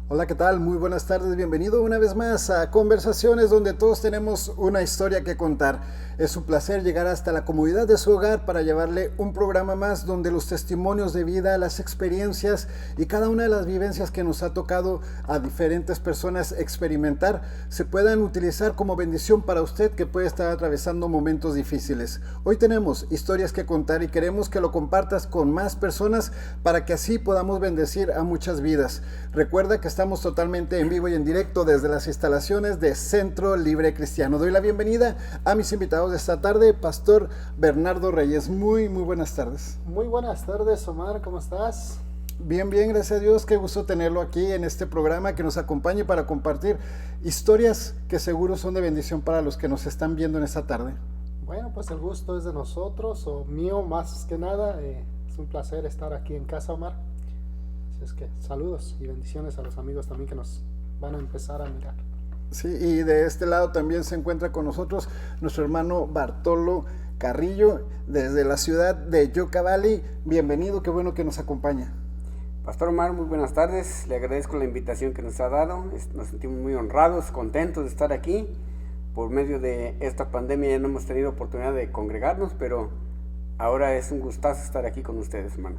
Hola, ¿qué tal? Muy buenas tardes, bienvenido una vez más a Conversaciones donde todos tenemos una historia que contar. Es un placer llegar hasta la comodidad de su hogar para llevarle un programa más donde los testimonios de vida, las experiencias y cada una de las vivencias que nos ha tocado a diferentes personas experimentar se puedan utilizar como bendición para usted que puede estar atravesando momentos difíciles. Hoy tenemos historias que contar y queremos que lo compartas con más personas para que así podamos bendecir a muchas vidas. Recuerda que estamos totalmente en vivo y en directo desde las instalaciones de Centro Libre Cristiano. Doy la bienvenida a mis invitados de esta tarde, Pastor Bernardo Reyes. Muy buenas tardes. Muy buenas tardes, Omar, ¿cómo estás? Bien, gracias a Dios, qué gusto tenerlo aquí en este programa que nos acompañe para compartir historias que seguro son de bendición para los que nos están viendo en esta tarde. Bueno, pues el gusto es de nosotros, o mío más que nada. Es un placer estar aquí en casa, Omar. Así es que saludos y bendiciones a los amigos también que nos van a empezar a mirar. Sí, y de este lado también se encuentra con nosotros nuestro hermano Bartolo Carrillo desde la ciudad de Yucca Valley. Bienvenido, qué bueno que nos acompaña. Pastor Omar, muy buenas tardes, le agradezco la invitación que nos ha dado, nos sentimos muy honrados, contentos de estar aquí. Por medio de esta pandemia ya no hemos tenido oportunidad de congregarnos, pero ahora es un gustazo estar aquí con ustedes, hermano.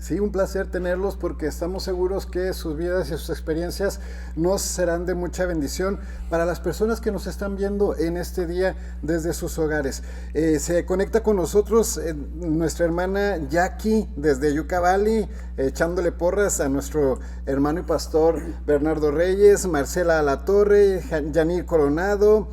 Sí, un placer tenerlos porque estamos seguros que sus vidas y sus experiencias nos serán de mucha bendición para las personas que nos están viendo en este día desde sus hogares. Se conecta con nosotros nuestra hermana Jackie desde Yucca Valley, echándole porras a nuestro hermano y pastor Bernardo Reyes, Marcela Alatorre, Yanir Coronado,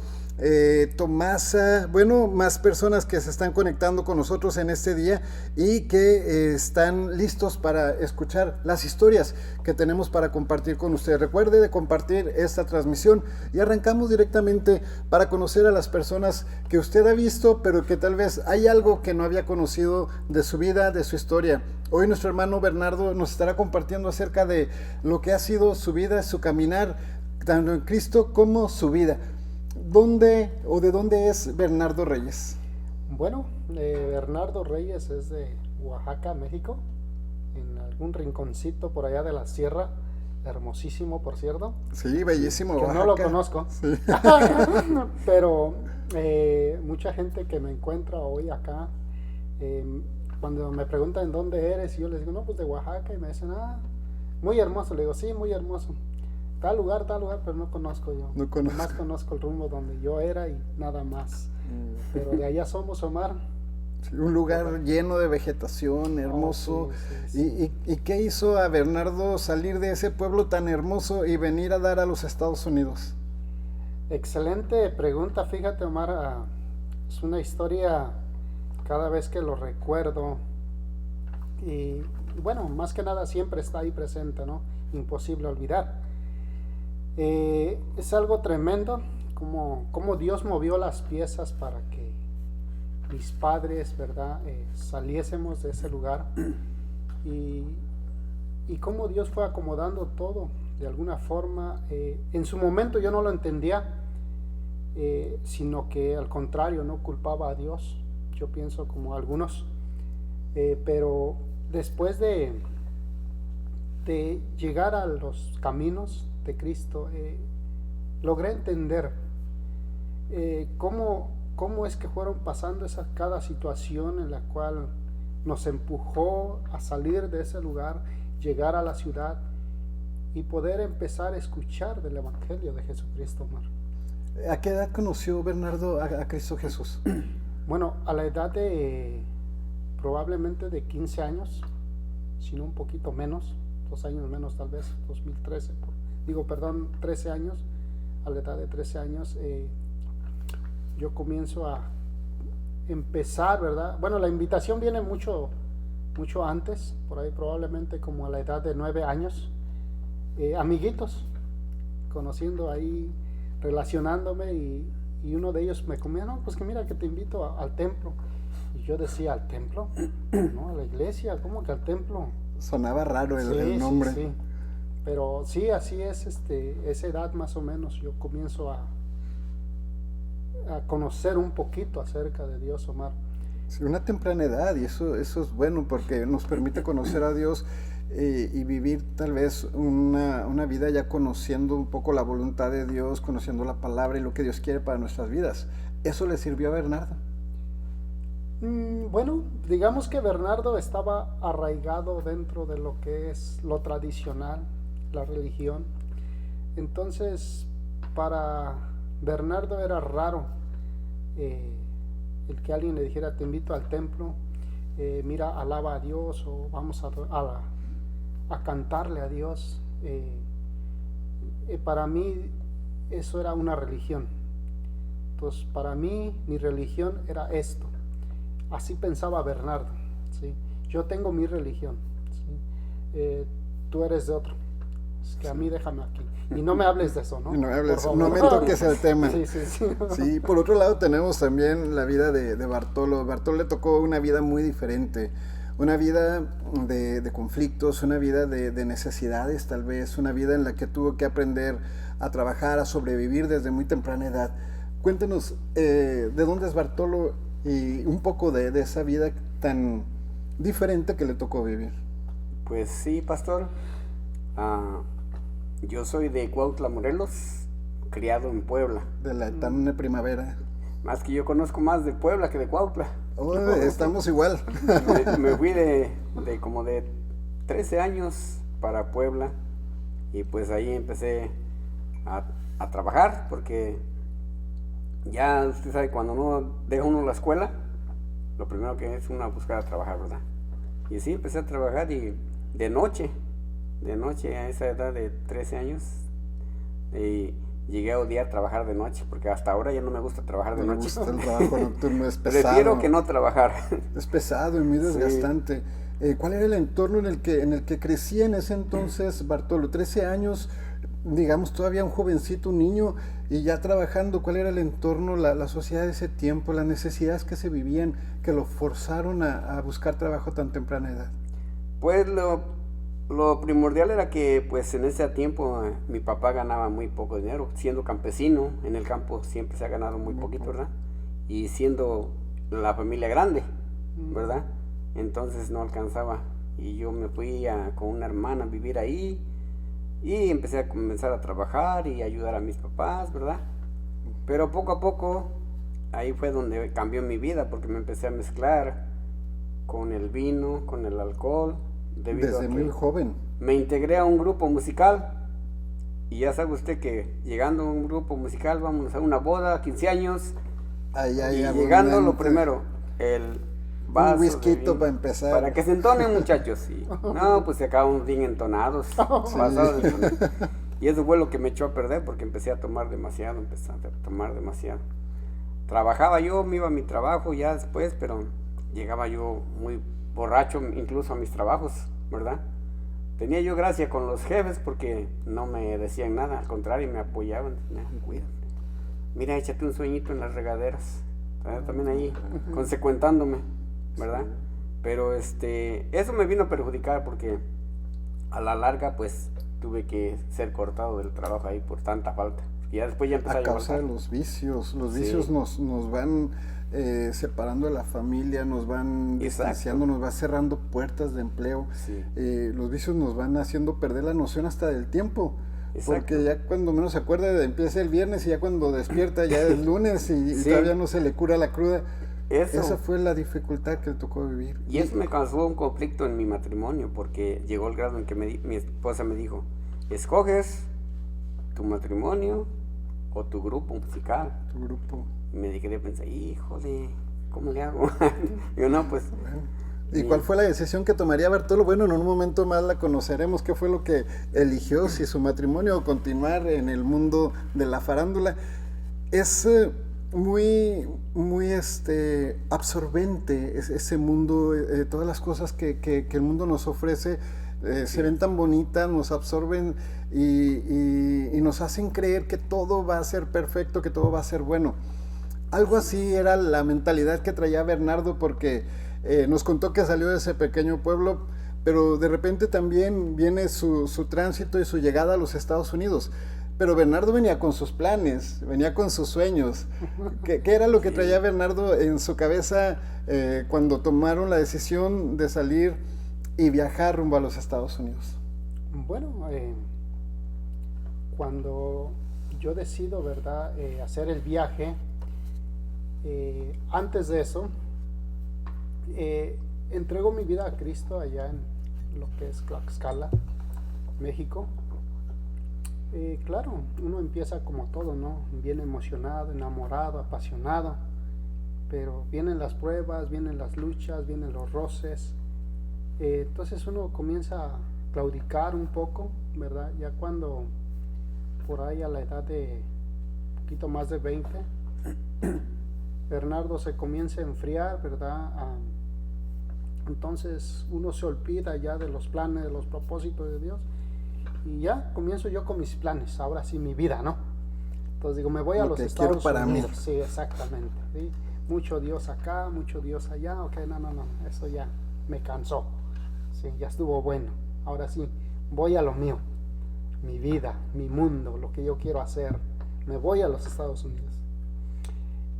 Tomasa, bueno, más personas que se están conectando con nosotros en este día y que están listos para escuchar las historias que tenemos para compartir con ustedes. Recuerde de compartir esta transmisión y arrancamos directamente para conocer a las personas que usted ha visto, pero que tal vez hay algo que no había conocido de su vida, de su historia. Hoy nuestro hermano Bernardo nos estará compartiendo acerca de lo que ha sido su vida, su caminar, tanto en Cristo como su vida. ¿Dónde o de dónde es Bernardo Reyes? Bueno, Bernardo Reyes es de Oaxaca, México, en algún rinconcito por allá de la sierra, hermosísimo, por cierto. Sí, bellísimo. Que Oaxaca. no lo conozco, sí. pero mucha gente que me encuentra hoy acá, cuando me preguntan dónde eres, yo les digo, no, pues de Oaxaca, y me dicen, muy hermoso. Le digo, sí, muy hermoso. Tal lugar, pero no conozco yo. No conozco. Más conozco el rumbo donde yo era y nada más. Pero de allá somos, Omar. Sí, un lugar lleno de vegetación, hermoso. Sí. ¿Y qué hizo a Bernardo salir de ese pueblo tan hermoso y venir a dar a los Estados Unidos? Excelente pregunta, fíjate, Omar. Es una historia cada vez que lo recuerdo. Y bueno, más que nada siempre está ahí presente, ¿no? Imposible olvidar. Es algo tremendo como Dios movió las piezas para que mis padres, ¿verdad? Saliésemos de ese lugar y cómo Dios fue acomodando todo de alguna forma. En su momento yo no lo entendía, sino que al contrario, no culpaba a Dios, yo pienso como algunos, pero después de llegar a los caminos de Cristo, logré entender cómo es que fueron pasando cada situación en la cual nos empujó a salir de ese lugar, llegar a la ciudad y poder empezar a escuchar del Evangelio de Jesucristo, Omar. ¿A qué edad conoció Bernardo a Cristo Jesús? Bueno, a la edad de probablemente de 15 años, sino un poquito menos, 2 años menos tal vez, 2013, 13 años. A la edad de 13 años yo comienzo a empezar, ¿verdad? Bueno, la invitación viene mucho antes, por ahí probablemente como a la edad de 9 años, amiguitos, conociendo ahí, relacionándome, y uno de ellos me comía, no, pues que mira que te invito al templo. Y yo decía, ¿al templo? No, a la iglesia, ¿cómo que al templo? Sonaba raro el nombre. Sí. Pero sí, así es, esa edad más o menos, yo comienzo a conocer un poquito acerca de Dios, Omar. Sí, una temprana edad, y eso es bueno porque nos permite conocer a Dios y vivir tal vez una vida ya conociendo un poco la voluntad de Dios, conociendo la palabra y lo que Dios quiere para nuestras vidas. ¿Eso le sirvió a Bernardo? Bueno, digamos que Bernardo estaba arraigado dentro de lo que es lo tradicional, la religión. Entonces, para Bernardo era raro el que alguien le dijera: te invito al templo, mira, alaba a Dios, o vamos a cantarle a Dios. Para mí eso era una religión. Entonces, para mí mi religión era esto. Así pensaba Bernardo, ¿sí? Yo tengo mi religión, ¿sí? Tú eres de otro. Es que a mí déjame aquí. Y no me hables de eso, ¿no? No me hables, no me toques el tema. Sí. Sí, por otro lado tenemos también la vida de Bartolo. Bartolo le tocó una vida muy diferente. Una vida de conflictos, una vida de necesidades tal vez, una vida en la que tuvo que aprender a trabajar, a sobrevivir desde muy temprana edad. Cuéntenos, ¿de dónde es Bartolo y un poco de esa vida tan diferente que le tocó vivir? Pues sí, pastor. Yo soy de Cuautla, Morelos, criado en Puebla. De la eterna primavera. Más que yo conozco más de Puebla que de Cuautla. Oh, estamos igual. Me fui de como de 13 años para Puebla, y pues ahí empecé a trabajar, porque ya usted sabe, cuando uno deja la escuela, lo primero que es uno buscar a trabajar, ¿verdad? Y sí, empecé a trabajar, y de noche a esa edad de 13 años, y llegué a odiar trabajar de noche, porque hasta ahora ya no me gusta trabajar de noche. Me gusta el trabajo nocturno, es pesado. Prefiero que no trabajar. Es pesado y muy desgastante. Sí. ¿Cuál era el entorno en el que crecía en ese entonces Bartolo? 13 años, digamos, todavía un jovencito, un niño, y ya trabajando. ¿Cuál era el entorno, la sociedad de ese tiempo, las necesidades que se vivían, que lo forzaron a buscar trabajo a tan temprana edad? Pues lo primordial era que, pues, en ese tiempo mi papá ganaba muy poco dinero. Siendo campesino, en el campo siempre se ha ganado muy poquito, ¿verdad? Y siendo la familia grande, ¿verdad? Entonces no alcanzaba. Y yo me fui con una hermana a vivir ahí, y empecé a comenzar a trabajar y ayudar a mis papás, ¿verdad? Pero poco a poco, ahí fue donde cambió mi vida, porque me empecé a mezclar con el vino, con el alcohol. Desde muy joven. Me integré a un grupo musical, y ya sabe usted que llegando a un grupo musical, vamos a una boda, 15 años, y llegando lo primero, el vaso, un whisky para empezar. Para que se entonen, muchachos. Y no, pues se acaban bien entonados. Sí. Y eso fue lo que me echó a perder, porque empecé a tomar demasiado. Trabajaba yo, me iba a mi trabajo ya después, pero llegaba yo muy borracho incluso a mis trabajos, ¿verdad? Tenía yo gracia con los jefes porque no me decían nada, al contrario, me apoyaban. Cuídate, mira, échate un sueñito en las regaderas, también ahí consecuentándome, ¿verdad? Sí. Pero eso me vino a perjudicar, porque a la larga pues tuve que ser cortado del trabajo ahí por tanta falta. Y ya después ya empecé a causa de los vicios nos van separando de la familia, nos van distanciando, nos va cerrando puertas de empleo. Sí. Los vicios nos van haciendo perder la noción hasta del tiempo. Exacto. Porque ya cuando menos se acuerda empieza el viernes, y ya cuando despierta ya es lunes y todavía no se le cura la cruda. Esa fue la dificultad que le tocó vivir. Y eso me causó un conflicto en mi matrimonio, porque llegó el grado en que mi esposa me dijo: escoges tu matrimonio o tu grupo musical. Tu grupo. Y me quedé pensar, híjole, ¿cómo le hago? Yo no, pues. Bueno. ¿Y cuál fue la decisión que tomaría Bartolo? Bueno, en un momento más la conoceremos. ¿Qué fue lo que eligió? Si su matrimonio o continuar en el mundo de la farándula. Es muy absorbente ese mundo, todas las cosas que el mundo nos ofrece. Se ven tan bonitas, nos absorben y nos hacen creer que todo va a ser perfecto, que todo va a ser bueno. Algo así era la mentalidad que traía Bernardo, porque nos contó que salió de ese pequeño pueblo, pero de repente también viene su tránsito y su llegada a los Estados Unidos. Pero Bernardo venía con sus planes, venía con sus sueños. ¿Qué era lo que traía Bernardo en su cabeza cuando tomaron la decisión de salir y viajar rumbo a los Estados Unidos? Bueno, cuando yo decido, ¿verdad?, hacer el viaje, antes de eso, entrego mi vida a Cristo allá en lo que es Tlaxcala, México. Claro, uno empieza como todo, ¿no? Bien emocionado, enamorado, apasionado, pero vienen las pruebas, vienen las luchas, vienen los roces. Entonces uno comienza a claudicar un poco, ¿verdad? Ya cuando por ahí a la edad de un poquito más de 20, Bernardo se comienza a enfriar, ¿verdad? Entonces uno se olvida ya de los planes, de los propósitos de Dios, y ya comienzo yo con mis planes, ahora sí mi vida, ¿no? Entonces digo, me voy a los Estados Unidos. Sí, exactamente, ¿sí? Mucho Dios acá, mucho Dios allá, ok, no, eso ya me cansó, sí, ya estuvo bueno, ahora sí, voy a lo mío, mi vida, mi mundo, lo que yo quiero hacer, me voy a los Estados Unidos.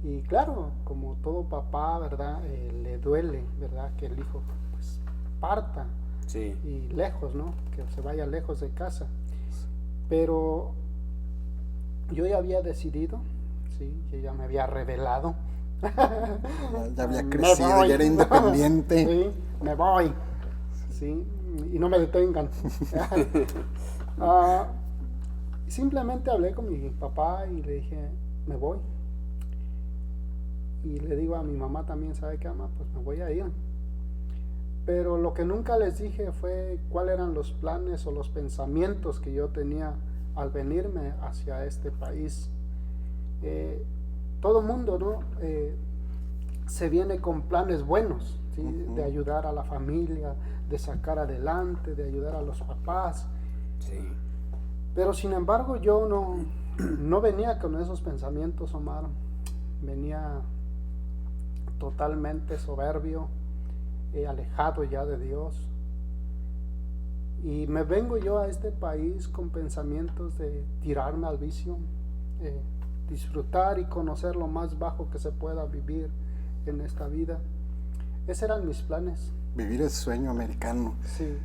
Y claro, como todo papá, ¿verdad? Le duele, ¿verdad?, que el hijo pues parta. Sí. Y lejos, ¿no? Que se vaya lejos de casa. Pero yo ya había decidido, ¿sí? Yo ya me había revelado. Ya había crecido, ya era independiente. Sí, me voy. Sí, y no me detengan. Simplemente hablé con mi papá y le dije, me voy. Y le digo a mi mamá también, ¿sabe qué, mamá? Pues me voy a ir. Pero lo que nunca les dije fue cuáles eran los planes o los pensamientos que yo tenía al venirme hacia este país. Todo mundo, ¿no? Se viene con planes buenos, ¿sí? Uh-huh. De ayudar a la familia, de sacar adelante, de ayudar a los papás. Sí. Pero sin embargo yo no venía con esos pensamientos, Omar. Venía totalmente soberbio, alejado ya de Dios, y me vengo yo a este país con pensamientos de tirarme al vicio, disfrutar y conocer lo más bajo que se pueda vivir en esta vida. Esos eran mis planes. Vivir el sueño americano. Sí,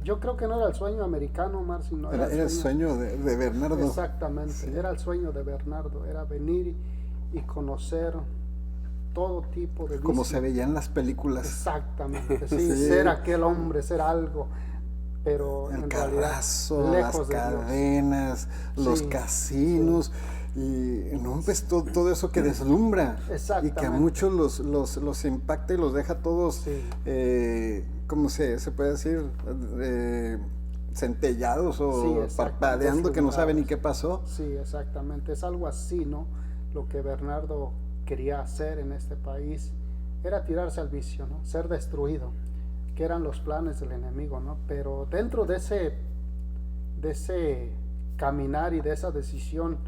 yo creo que no era el sueño americano, Omar, sino era el sueño de Bernardo. Exactamente, sí. Era el sueño de Bernardo, era venir y conocer todo tipo de como se veía en las películas. Exactamente, sí, sí. Ser aquel hombre, ser algo, pero el en carrazo, realidad lejos las cadenas, los casinos, sí. Y no, pues todo eso que deslumbra y que a muchos los impacta y los deja todos, ¿cómo se puede decir? Centellados o parpadeando, que no saben ni qué pasó. Sí, exactamente, es algo así, ¿no? Lo que Bernardo quería hacer en este país era tirarse al vicio, ¿no? Ser destruido, que eran los planes del enemigo, ¿no? Pero dentro de ese caminar y de esa decisión,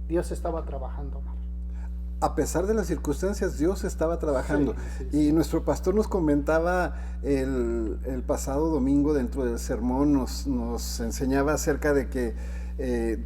Dios estaba trabajando, Omar. A pesar de las circunstancias, Dios estaba trabajando. Sí. Y nuestro pastor nos comentaba el pasado domingo dentro del sermón, nos enseñaba acerca de que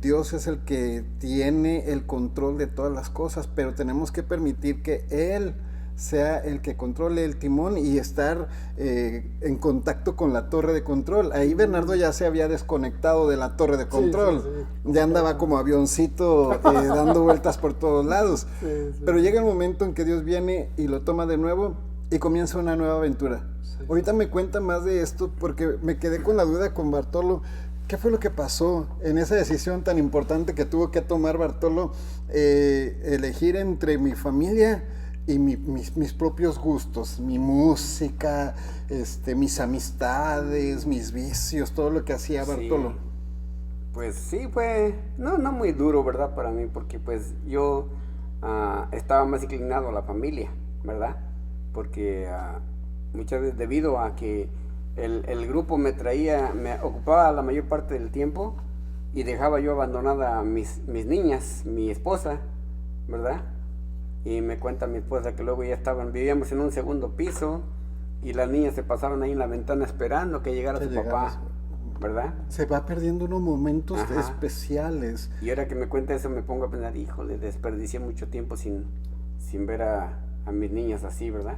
Dios es el que tiene el control de todas las cosas, pero tenemos que permitir que Él sea el que controle el timón y estar en contacto con la torre de control. Ahí Bernardo ya se había desconectado de la torre de control, ya andaba como avioncito dando vueltas por todos lados. Pero llega el momento en que Dios viene y lo toma de nuevo y comienza una nueva aventura. Ahorita me cuenta más de esto porque me quedé con la duda con Bartolo. ¿Qué fue lo que pasó en esa decisión tan importante que tuvo que tomar Bartolo, elegir entre mi familia y mis propios gustos, mi música, mis amistades, mis vicios, todo lo que hacía Bartolo? Sí. Pues sí, fue no muy duro, ¿verdad? Para mí, porque pues yo estaba más inclinado a la familia, ¿verdad? Porque muchas veces debido a que el grupo me ocupaba la mayor parte del tiempo y dejaba yo abandonada a mis niñas, mi esposa, ¿verdad? Y me cuenta mi esposa que luego ya vivíamos en un segundo piso y las niñas se pasaron ahí en la ventana esperando que llegara su papá. ¿verdad? Se va perdiendo unos momentos Ajá. especiales. Y ahora que me cuenta eso me pongo a pensar, híjole, desperdicié mucho tiempo sin ver a mis niñas así, ¿verdad?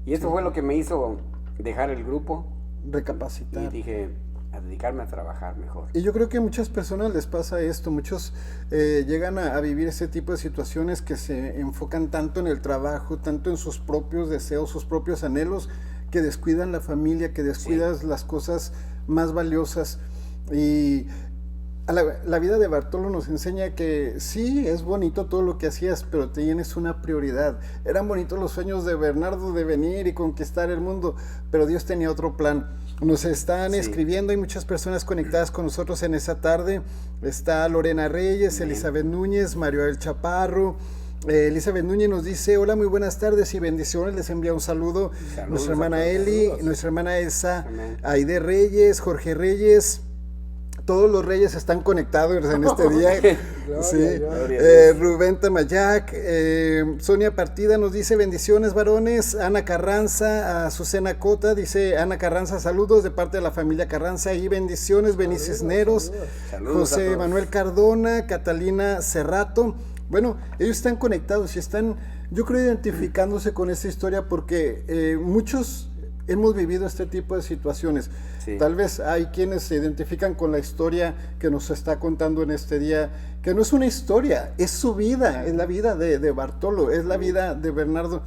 Y eso fue lo que me hizo dejar el grupo y Recapacitar. dije, a dedicarme a trabajar mejor. Y yo creo que a muchas personas les pasa esto, muchos llegan a vivir ese tipo de situaciones que se enfocan tanto en el trabajo, tanto en sus propios deseos, sus propios anhelos, que descuidan la familia, que descuidan las cosas más valiosas. Y la vida de Bartolo nos enseña que sí, es bonito todo lo que hacías, pero tienes una prioridad. Eran bonitos los sueños de Bernardo de venir y conquistar el mundo, pero Dios tenía otro plan. Nos están escribiendo, hay muchas personas conectadas con nosotros en esa tarde. Está Lorena Reyes, Elizabeth Núñez, Mario El Chaparro. Elizabeth Núñez nos dice, hola, muy buenas tardes y bendiciones, les envía un saludo. Saludos Nuestra hermana a todos. Eli, Saludos. nuestra hermana Esa, Amén. Aide Reyes, Jorge Reyes. Todos los reyes están conectados en este día. Sí. Gloria a Dios. Rubén Tamayac, Sonia Partida nos dice bendiciones varones. Ana Carranza, Azucena Cota dice Ana Carranza, saludos de parte de la familia Carranza y bendiciones, Cisneros, Saludos a José todos. Manuel Cardona, Catalina Cerrato. Bueno, ellos están conectados y están, yo creo, identificándose con esta historia porque muchos hemos vivido este tipo de situaciones. Sí. Tal vez hay quienes se identifican con la historia que nos está contando en este día, que no es una historia, es su vida, es la vida de Bartolo, es la vida de Bernardo.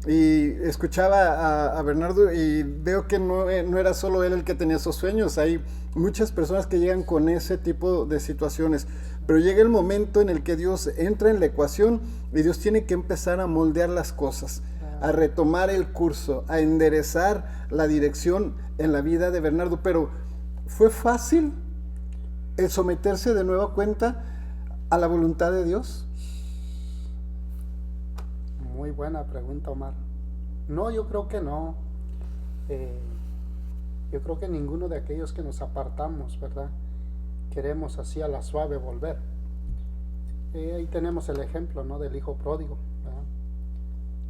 Y escuchaba a Bernardo y veo que no era solo él el que tenía esos sueños, hay muchas personas que llegan con ese tipo de situaciones, pero llega el momento en el que Dios entra en la ecuación y Dios tiene que empezar a moldear las cosas, a retomar el curso, a enderezar la dirección en la vida de Bernardo. Pero ¿fue fácil el someterse de nueva cuenta a la voluntad de Dios? Muy buena pregunta, Omar. No, yo creo que no. Yo creo que ninguno de aquellos que nos apartamos, ¿verdad? Queremos así a la suave volver. Ahí tenemos el ejemplo, ¿no? Del hijo pródigo, ¿verdad?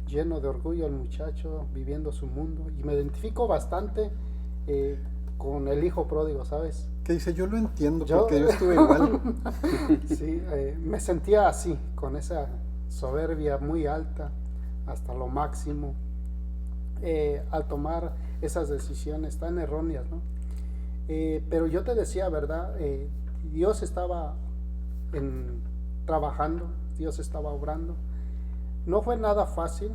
Lleno de orgullo el muchacho, viviendo su mundo. Y me identifico bastante con el hijo pródigo, ¿sabes? Que dice, yo lo entiendo porque yo estuve igual. Sí, me sentía así, con esa soberbia muy alta, hasta lo máximo, al tomar esas decisiones tan erróneas, ¿no? Pero yo te decía, ¿verdad? Dios estaba trabajando, Dios estaba obrando. No fue nada fácil,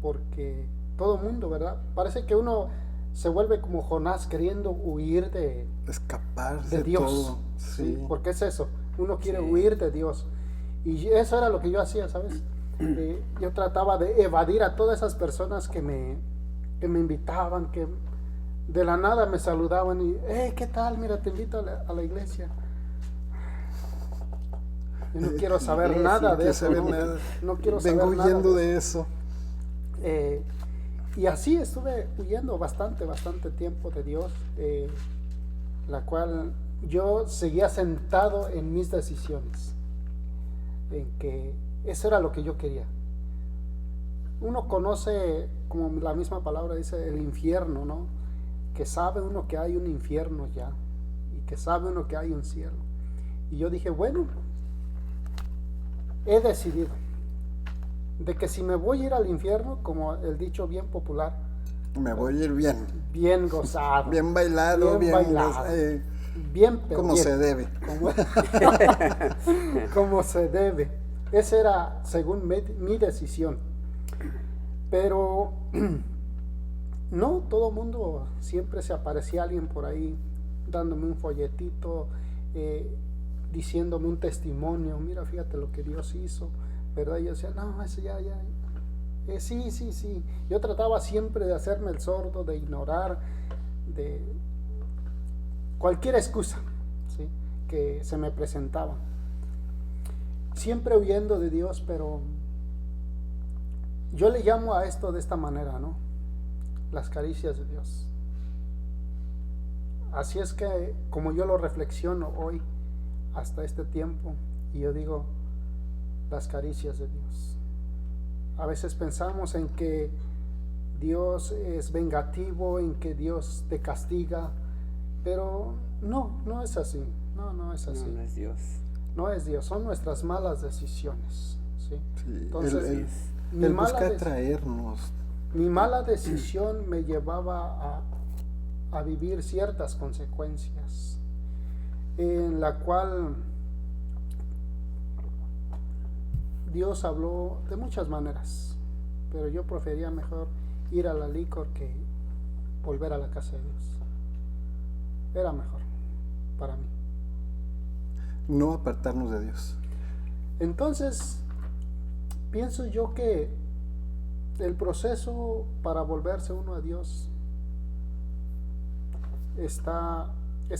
porque todo mundo, ¿verdad? Parece que uno se vuelve como Jonás queriendo huir de Escapar de Dios. todo. Sí, porque es eso, uno quiere Sí. huir de Dios. Y eso era lo que yo hacía, ¿sabes? Yo trataba de evadir a todas esas personas que me invitaban, que de la nada me saludaban y, ¿qué tal? Mira, te invito a la iglesia. Yo no quiero saber iglesia, nada de Que eso. se ve No, nada. no quiero Vengo saber nada huyendo de de eso. y así estuve huyendo bastante tiempo de Dios, la cual yo seguía sentado en mis decisiones, en que eso era lo que yo quería. Uno conoce, como la misma palabra dice, el infierno, ¿no? Que sabe uno que hay un infierno ya, y que sabe uno que hay un cielo. Y yo dije, bueno, he decidido de que si me voy a ir al infierno, como el dicho bien popular, Me voy a ir bien. bien gozado, Bien bailado, bien bailado, bien como bien, se debe. como se debe. Esa era según mi decisión. Pero no todo mundo, siempre se aparecía alguien por ahí dándome un folletito, diciéndome un testimonio, mira, fíjate lo que Dios hizo, ¿verdad? Y yo decía, no, eso ya. Sí. Yo trataba siempre de hacerme el sordo, de ignorar, de cualquier excusa, ¿sí?, que se me presentaba. Siempre huyendo de Dios, pero yo le llamo a esto de esta manera, ¿no? Las caricias de Dios. Así es que, como yo lo reflexiono hoy, hasta este tiempo, y yo digo, las caricias de Dios. A veces pensamos en que Dios es vengativo, en que Dios te castiga, pero No es así. No es así. No es Dios. No es Dios, son nuestras malas decisiones. ¿Sí? Sí, Entonces, el busca traernos. mi mala decisión me llevaba a vivir ciertas consecuencias, en la cual Dios habló de muchas maneras, pero yo prefería mejor ir a la licor que volver a la casa de Dios. Era mejor para mí. No apartarnos de Dios. Entonces, pienso yo que el proceso para volverse uno a Dios es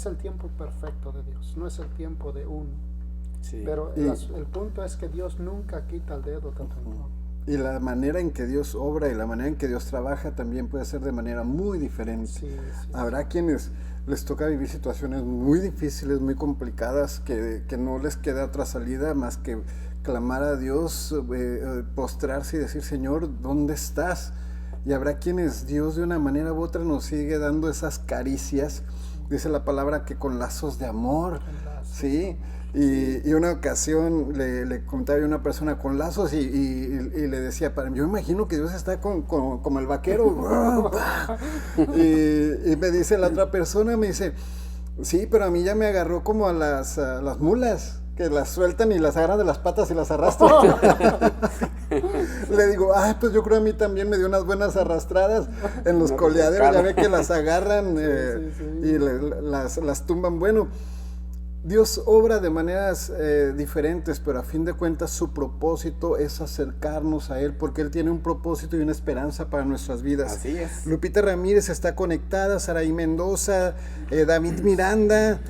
el tiempo perfecto de Dios, no es el tiempo de uno. Sí. Pero el punto es que Dios nunca quita el dedo tanto en uno. Y la manera en que Dios obra y la manera en que Dios trabaja también puede ser de manera muy diferente. Sí. Habrá quienes les toca vivir situaciones muy difíciles, muy complicadas, que no les queda otra salida más que clamar a Dios, postrarse y decir, Señor, ¿dónde estás? Y habrá quienes Dios de una manera u otra nos sigue dando esas caricias, dice la palabra que con lazos de amor, ¿sí? Y una ocasión le contaba a una persona con lazos y le decía, yo imagino que Dios está como el vaquero. y me dice la otra persona, me dice, sí, pero a mí ya me agarró como a las mulas, que las sueltan y las agarran de las patas y las arrastran. Le digo, pues yo creo a mí también me dio unas buenas arrastradas en los coleaderos, ya ve que las agarran y las tumban. Bueno, Dios obra de maneras diferentes, pero a fin de cuentas su propósito es acercarnos a Él, porque Él tiene un propósito y una esperanza para nuestras vidas. Así es. Lupita Ramírez está conectada, Saraí Mendoza, David Miranda,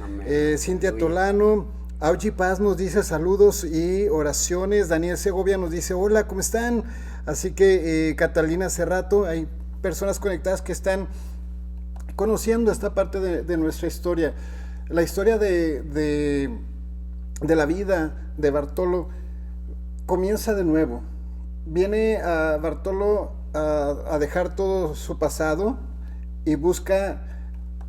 Cintia Tolano, Auchi Paz nos dice saludos y oraciones, Daniel Segovia nos dice hola, ¿cómo están? Así que Catalina Cerrato, hay personas conectadas que están conociendo esta parte de nuestra historia. La historia de la vida de Bartolo comienza de nuevo. Viene a Bartolo a dejar todo su pasado y busca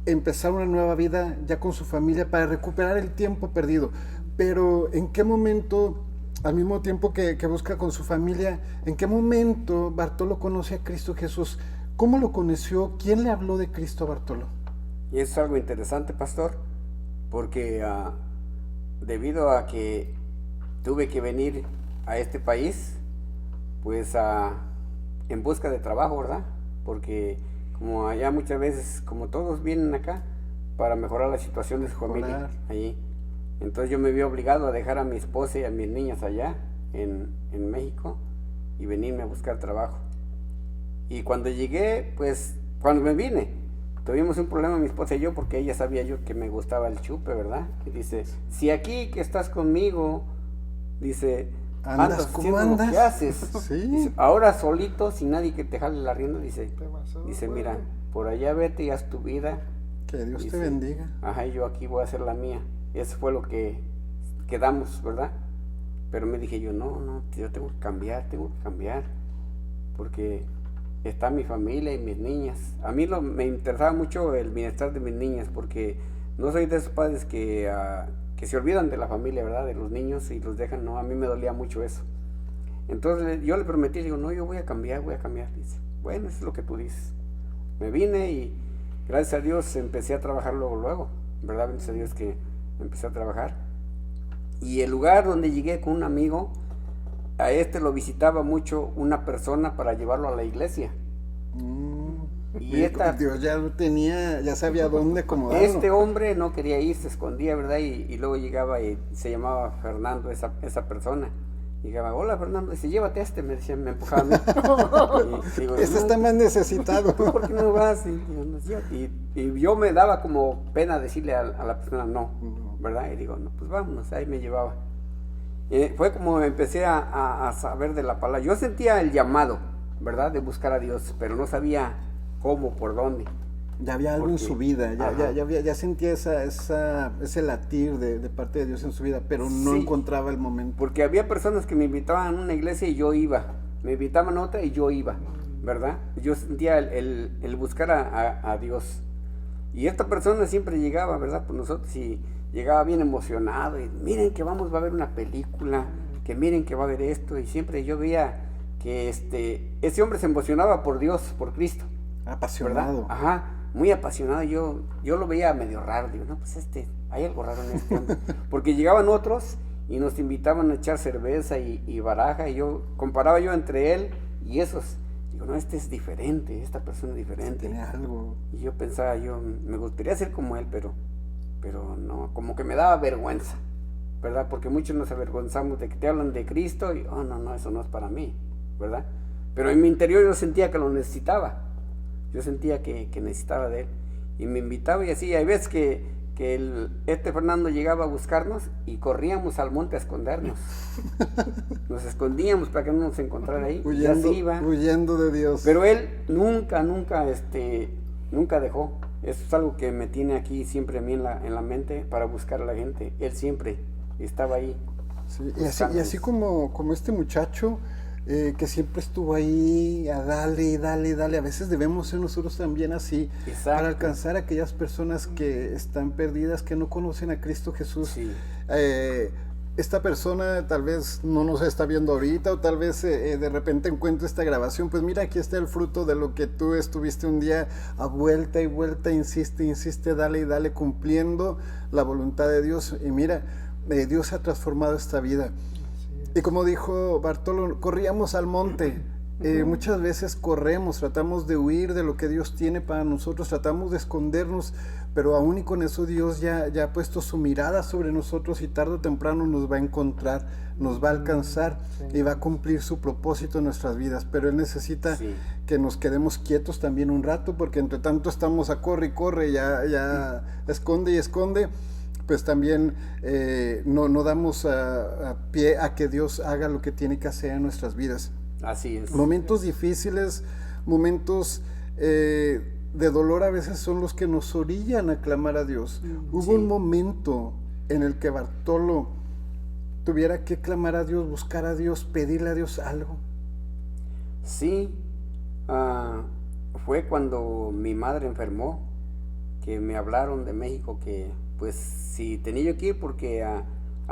empezar una nueva vida ya con su familia para recuperar el tiempo perdido. Pero ¿en qué momento, al mismo tiempo que busca con su familia, en qué momento Bartolo conoce a Cristo Jesús? ¿Cómo lo conoció? ¿Quién le habló de Cristo a Bartolo? Y eso es algo interesante, pastor, porque debido a que tuve que venir a este país, pues en busca de trabajo, ¿verdad? Porque como allá muchas veces, como todos vienen acá, para mejorar la situación de su familia allí. Entonces yo me vi obligado a dejar a mi esposa y a mis niñas allá en México y venirme a buscar trabajo. Y cuando llegué, pues cuando me vine, tuvimos un problema mi esposa y yo, porque ella sabía yo que me gustaba el chupe, ¿verdad? Y dice, si aquí que estás conmigo, dice, ¿Andas como andas? ¿Qué haces? Sí. Dice, ahora solito, sin nadie que te jale la rienda, dice, Bueno. mira, por allá vete y haz tu vida. Que Dios Dice, te bendiga. Ajá, y yo aquí voy a hacer la mía. Eso fue lo que quedamos, ¿verdad? Pero me dije yo, no, yo tengo que cambiar, porque está mi familia y mis niñas. A mí me interesaba mucho el bienestar de mis niñas, porque no soy de esos padres que se olvidan de la familia, ¿verdad? De los niños y los dejan, no, a mí me dolía mucho eso. Entonces yo le prometí, digo, no, yo voy a cambiar. Dice, bueno, eso es lo que tú dices. Me vine y gracias a Dios empecé a trabajar luego, ¿verdad? Gracias a Dios que empecé a trabajar. Y el lugar donde llegué con un amigo, a lo visitaba mucho una persona para llevarlo a la iglesia. Y Dios ya sabía dónde acomodarlo. Este hombre no quería ir, se escondía, ¿verdad? Y luego llegaba y se llamaba Fernando, esa persona. Llegaba, hola Fernando, dice, llévate me decía, me empujaba a mí. Y digo, está más necesitado. ¿Por qué no vas? Y yo me daba como pena decirle a la persona no, ¿verdad? Y digo, no, pues vámonos, ahí me llevaba. Fue como empecé a saber de la palabra. Yo sentía el llamado, ¿verdad? De buscar a Dios, pero no sabía cómo, por dónde. Ya había algo en su vida, ya sentía ese latir de parte de Dios en su vida, pero no encontraba el momento. Porque había personas que me invitaban a una iglesia y yo iba, me invitaban a otra y yo iba, ¿verdad? Yo sentía el buscar a Dios. Y esta persona siempre llegaba, ¿verdad? Pues nosotros, y llegaba bien emocionado, y miren que vamos a ver una película, que miren que va a haber esto, y siempre yo veía que ese hombre se emocionaba por Dios, por Cristo. Apasionado. ¿Verdad? Ajá, muy apasionado. Yo lo veía medio raro, digo, no, pues hay algo raro en este hombre. Porque llegaban otros y nos invitaban a echar cerveza y baraja, y yo comparaba entre él y esos. Digo, no, es diferente, esta persona es diferente. Tiene algo. Y yo pensaba, me gustaría ser como él, pero no, como que me daba vergüenza, ¿verdad? Porque muchos nos avergonzamos de que te hablan de Cristo y, oh, no, eso no es para mí, ¿verdad? Pero en mi interior yo sentía que lo necesitaba. Yo sentía que necesitaba de él. Y me invitaba y así. Hay veces que Fernando llegaba a buscarnos y corríamos al monte a escondernos. Nos escondíamos para que no nos encontrara ahí. Huyendo de Dios. Pero él nunca dejó. Eso es algo que me tiene aquí siempre a mí en la mente para buscar a la gente. Él siempre estaba ahí. Sí, y así como este muchacho que siempre estuvo ahí a dale. A veces debemos ser nosotros también así. Exacto. Para alcanzar a aquellas personas que están perdidas, que no conocen a Cristo Jesús. Sí. Esta persona tal vez no nos está viendo ahorita, o tal vez de repente encuentre esta grabación. Pues mira, aquí está el fruto de lo que tú estuviste un día a vuelta y vuelta, insiste, dale, cumpliendo la voluntad de Dios. Y mira, Dios ha transformado esta vida. Y como dijo Bartolo, corríamos al monte. Muchas veces corremos, tratamos de huir de lo que Dios tiene para nosotros, tratamos de escondernos, pero aún y con eso Dios ya ha puesto su mirada sobre nosotros, y tarde o temprano nos va a encontrar, nos va a alcanzar, y va a cumplir su propósito en nuestras vidas. Pero Él necesita que nos quedemos quietos también un rato, porque entre tanto estamos a corre y corre, ya esconde y esconde. Pues también no damos a pie a que Dios haga lo que tiene que hacer en nuestras vidas. Así es. Momentos difíciles, momentos de dolor a veces son los que nos orillan a clamar a Dios. Hubo un momento en el que Bartolo tuviera que clamar a Dios, buscar a Dios, pedirle a Dios algo. Sí, fue cuando mi madre enfermó, que me hablaron de México que pues si tenía yo que ir, porque a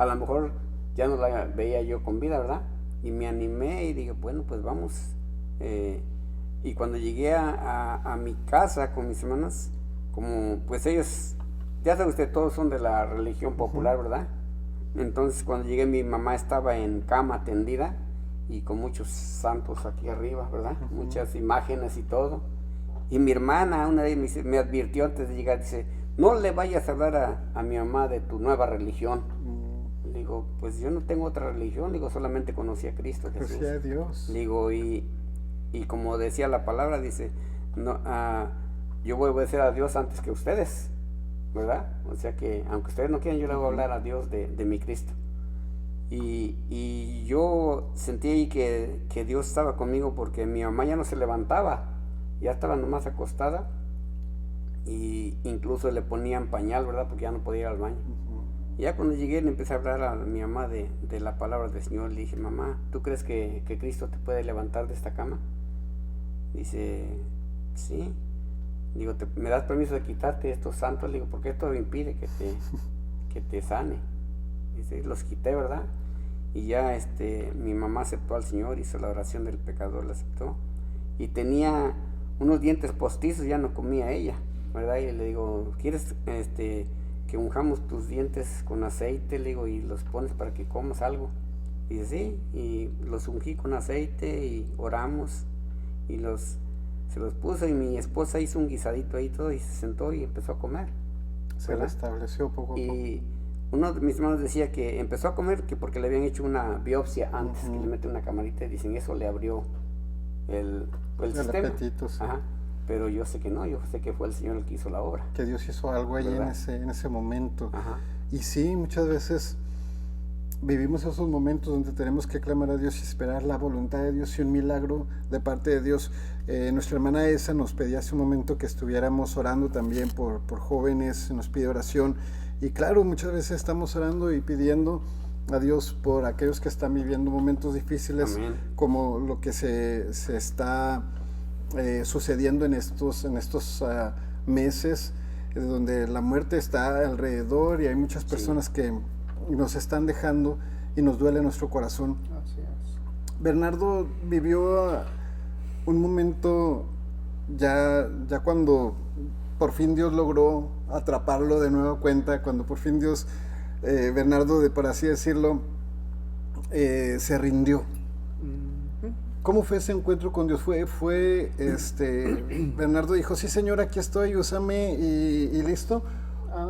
lo mejor ya no la veía yo con vida, ¿verdad? Y me animé y dije, bueno, pues vamos. Y cuando llegué a mi casa con mis hermanas, como pues ellos, ya sabe usted, todos son de la religión popular, ¿verdad? Entonces cuando llegué, mi mamá estaba en cama tendida y con muchos santos aquí arriba, ¿verdad? Muchas imágenes y todo. Y mi hermana una vez me advirtió antes de llegar, dice, no le vayas a hablar a mi mamá de tu nueva religión. Le digo, pues yo no tengo otra religión, digo, solamente conocí a Cristo Jesús. Conocí a Dios. Le digo, y como decía la palabra, dice, no, yo voy a obedecer a Dios antes que ustedes, ¿verdad? O sea que, aunque ustedes no quieran, yo le voy a hablar a Dios de mi Cristo. Y yo sentí ahí que Dios estaba conmigo, porque mi mamá ya no se levantaba, ya estaba nomás acostada, y incluso le ponían pañal, ¿verdad? Porque ya no podía ir al baño. Y ya cuando llegué le empecé a hablar a mi mamá de la palabra del Señor. Le dije, mamá, ¿tú crees que Cristo te puede levantar de esta cama? Dice, sí. Digo, ¿me das permiso de quitarte estos santos? Le digo, porque esto impide que te sane. Dice, los quité, ¿verdad? Y ya mi mamá aceptó al Señor, hizo la oración del pecador, la aceptó. Y tenía unos dientes postizos, ya no comía ella, ¿verdad? Y le digo, ¿quieres que unjamos tus dientes con aceite? Le digo, y los pones para que comas algo. Y dice, sí, y los ungí con aceite y oramos, y se los puso, y mi esposa hizo un guisadito ahí todo, y se sentó y empezó a comer. Se restableció poco a poco. Y uno de mis hermanos decía que empezó a comer que porque le habían hecho una biopsia antes, que le meten una camarita, y dicen, eso le abrió el sistema. Apetito, sí. Ajá. Pero yo sé que no, yo sé que fue el Señor el que hizo la obra. Que Dios hizo algo ahí en ese momento. Ajá. Y sí, muchas veces vivimos esos momentos donde tenemos que clamar a Dios y esperar la voluntad de Dios y un milagro de parte de Dios. Nuestra hermana Esa nos pedía hace un momento que estuviéramos orando también por jóvenes, nos pide oración. Y claro, muchas veces estamos orando y pidiendo a Dios por aquellos que están viviendo momentos difíciles. Amén. Como lo que se está sucediendo en estos meses. donde la muerte está alrededor y hay muchas personas que nos están dejando y nos duele nuestro corazón. Así es. Bernardo vivió un momento ya cuando por fin Dios logró atraparlo de nueva cuenta, cuando por fin Dios, Bernardo, por así decirlo, se rindió. ¿Cómo fue ese encuentro con Dios? Bernardo dijo, sí Señor, aquí estoy, úsame y listo.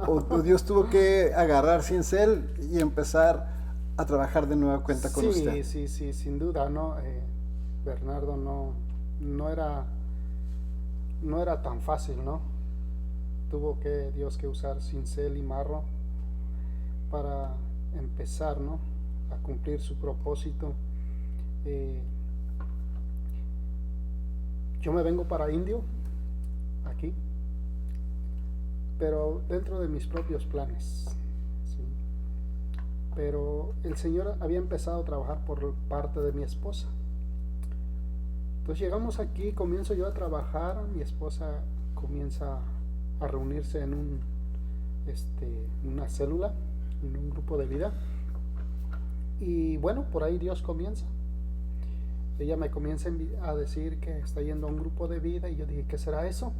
O Dios tuvo que agarrar cincel y empezar a trabajar de nueva cuenta con usted. Sí, sin duda, ¿no? Bernardo no era tan fácil, ¿no? Tuvo que Dios que usar cincel y marro para empezar, ¿no? A cumplir su propósito. Yo me vengo para Indio, aquí, pero dentro de mis propios planes, ¿sí? Pero el Señor había empezado a trabajar por parte de mi esposa. Entonces llegamos aquí, comienzo yo a trabajar, mi esposa comienza a reunirse en una célula, en un grupo de vida. Y bueno, por ahí Dios comienza. Ella me comienza a decir que está yendo a un grupo de vida y yo dije, ¿qué será eso?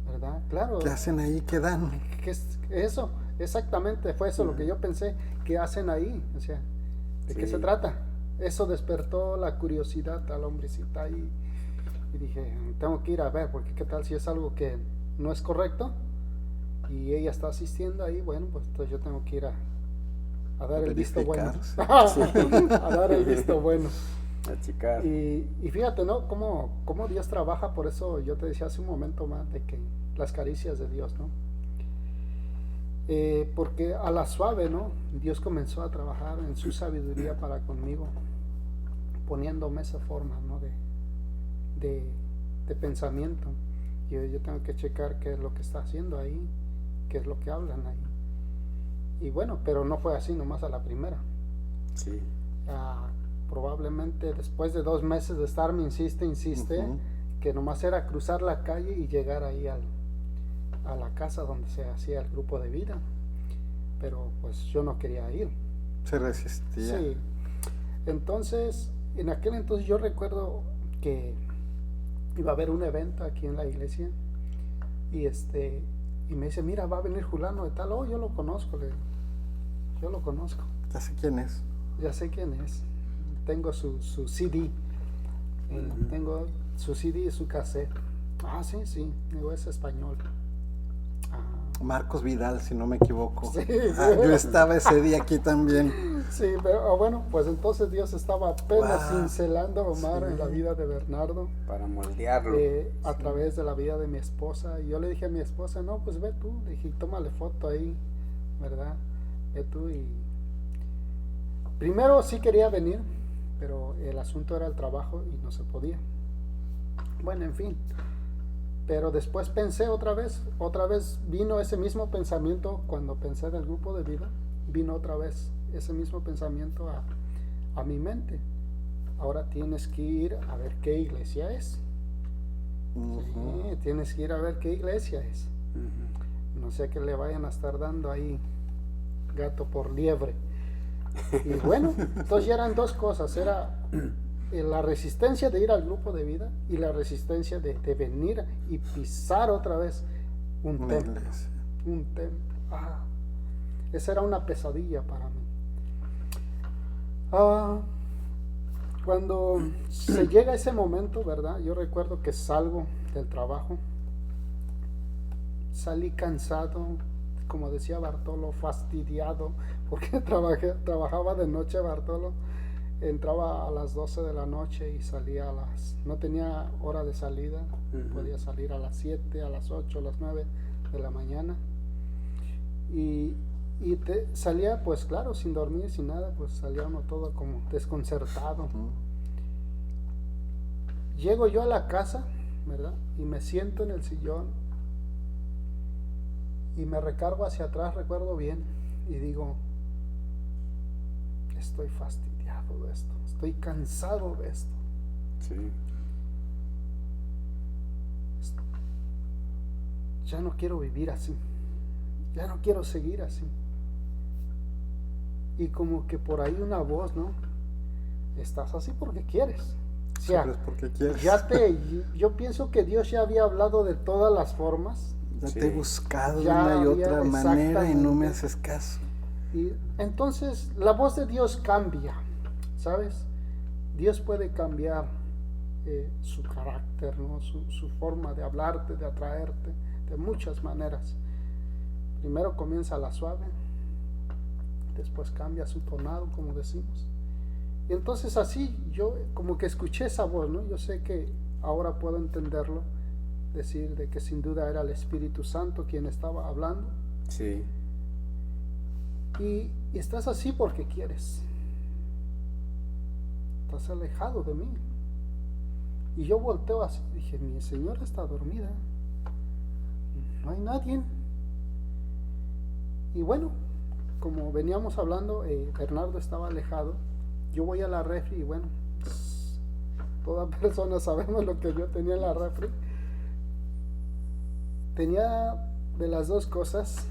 ¿Verdad? Claro. ¿Qué hacen ahí? ¿Qué dan? ¿Qué es eso? Exactamente, fue eso lo que yo pensé. ¿Qué hacen ahí? O sea, ¿de qué se trata? Eso despertó la curiosidad al hombrecita ahí. Y dije, tengo que ir a ver, porque qué tal si es algo que no es correcto y ella está asistiendo ahí. Bueno, pues entonces yo tengo que ir a dar el visto bueno. A dar el visto bueno. A checar. Y fíjate, ¿no? Cómo Dios trabaja. Por eso yo te decía hace un momento más de que las caricias de Dios, ¿no? Porque a la suave, ¿no? Dios comenzó a trabajar en su sabiduría para conmigo, poniéndome esa forma, ¿no? De pensamiento. Y yo tengo que checar qué es lo que está haciendo ahí, qué es lo que hablan ahí. Y bueno, pero no fue así nomás a la primera. Sí. Probablemente después de 2 meses de estar, me insiste, que nomás era cruzar la calle y llegar ahí a la casa donde se hacía el grupo de vida. Pero pues yo no quería ir. Se resistía. Sí. Entonces, en aquel entonces yo recuerdo que iba a haber un evento aquí en la iglesia y me dice, mira, va a venir fulano de tal. Oh, yo lo conozco, yo lo conozco. Ya sé quién es. Ya sé quién es. Tengo su CD. Tengo su CD y su cassette. Sí. Digo, es español. Marcos Vidal, si no me equivoco. Sí. Yo estaba ese día aquí también. Sí, pero bueno, pues entonces Dios estaba apenas cincelando a Omar en la vida de Bernardo. Para moldearlo. A través de la vida de mi esposa. Y yo le dije a mi esposa, no, pues ve tú. Le dije, tómale foto ahí, ¿verdad? Ve tú. Y primero sí quería venir, pero el asunto era el trabajo y no se podía. Bueno, en fin. Pero después pensé otra vez vino ese mismo pensamiento cuando pensé del grupo de vida, vino otra vez ese mismo pensamiento a mi mente. Ahora tienes que ir a ver qué iglesia es. Sí, tienes que ir a ver qué iglesia es. No sé que le vayan a estar dando ahí gato por liebre. Y bueno, entonces ya eran 2 cosas, era la resistencia de ir al grupo de vida y la resistencia de venir y pisar otra vez un templo. Esa era una pesadilla para mí. Cuando se llega ese momento, ¿verdad? Yo recuerdo que salgo del trabajo, salí cansado, como decía Bartolo, fastidiado, porque trabajaba de noche. Bartolo entraba a las 12 de la noche y salía no tenía hora de salida, podía salir a las 7, a las 8, a las 9 de la mañana y salía, pues claro, sin dormir, sin nada, pues salía uno todo como desconcertado. Llego yo a la casa, ¿verdad? Y me siento en el sillón y me recargo hacia atrás, recuerdo bien, y digo, estoy fastidiado de esto, estoy cansado de esto. Sí. ya no quiero vivir así, ya no quiero seguir así. Y como que por ahí una voz, ¿no? Estás así porque quieres. O sea, Solo es porque quieres. yo pienso que Dios ya había hablado de todas las formas. Ya Sí. te he buscado de Ya una y había, otra manera y no me exactamente. haces caso. Y entonces la voz de Dios cambia, ¿sabes? Dios puede cambiar su carácter, ¿no? Su forma de hablarte, de atraerte, de muchas maneras. Primero comienza la suave, después cambia su tonado, como decimos. Y entonces así yo como que escuché esa voz, ¿no? Yo sé que ahora puedo entenderlo, decir de que sin duda era el Espíritu Santo quien estaba hablando. Sí. Y estás así porque quieres. Estás alejado de mí. Y yo volteo así, dije, mi señora está dormida. No hay nadie. Y bueno, como veníamos hablando, Bernardo estaba alejado. Yo voy a la refri y bueno, toda persona sabemos lo que yo tenía en la refri. Tenía de las dos cosas,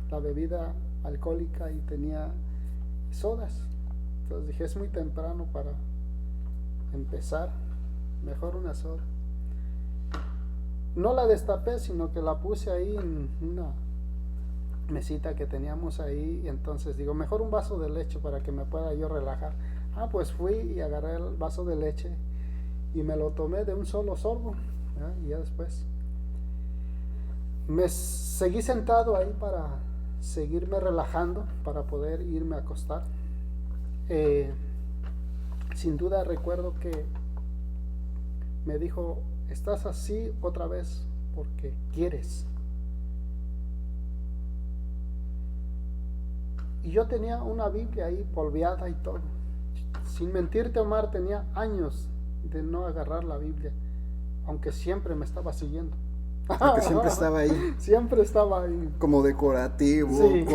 la bebida alcohólica y tenía sodas. Entonces dije, es muy temprano para empezar, mejor una soda. No la destapé, sino que la puse ahí en una mesita que teníamos ahí, y entonces digo, mejor un vaso de leche para que me pueda yo relajar. Pues fui y agarré el vaso de leche y me lo tomé de un solo sorbo, ¿ya? Y ya después me seguí sentado ahí para seguirme relajando, para poder irme a acostar. Sin duda recuerdo que me dijo, estás así otra vez porque quieres. Y yo tenía una Biblia ahí polveada y todo. Sin mentirte, Omar, tenía años de no agarrar la Biblia, aunque siempre me estaba siguiendo. Porque siempre estaba ahí. Siempre estaba ahí. Como decorativo, Sí.